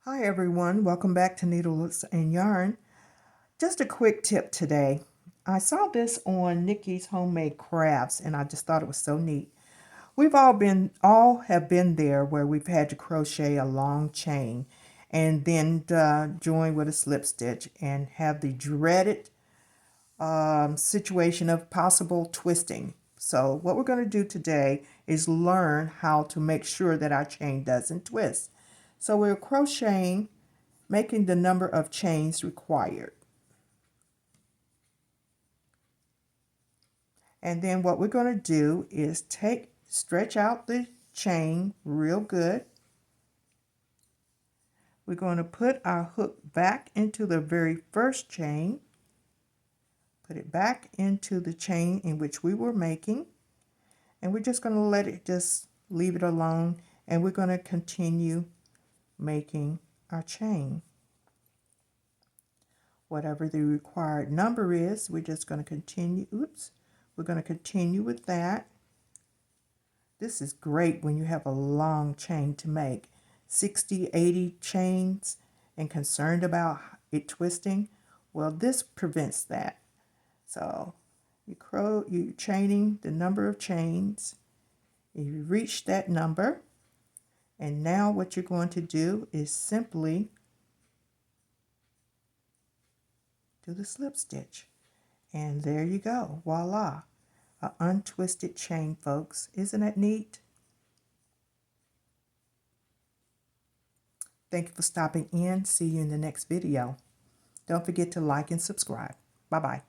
Hi everyone, welcome back to Needles and Yarn. Just a quick tip today. I saw this on Nikki's Homemade Crafts and I just thought it was so neat. We've all have been there where we've had to crochet a long chain and then join with a slip stitch and have the dreaded situation of possible twisting. So what we're going to do today is learn how to make sure that our chain doesn't twist. So we're crocheting, making the number of chains required. And then what we're going to do is stretch out the chain real good. We're going to put our hook back into the very first chain. Put it back into the chain in which we were making. And we're just going to leave it alone. And we're going to continue making our chain. Whatever the required number is, we're just going to continue. We're going to continue with that. This is great when you have a long chain to make. 60, 80 chains and concerned about it twisting. Well, this prevents that. So you're chaining the number of chains. You reach that number. And now what you're going to do is simply do the slip stitch. And there you go. Voila. An untwisted chain, folks. Isn't that neat? Thank you for stopping in. See you in the next video. Don't forget to like and subscribe. Bye-bye.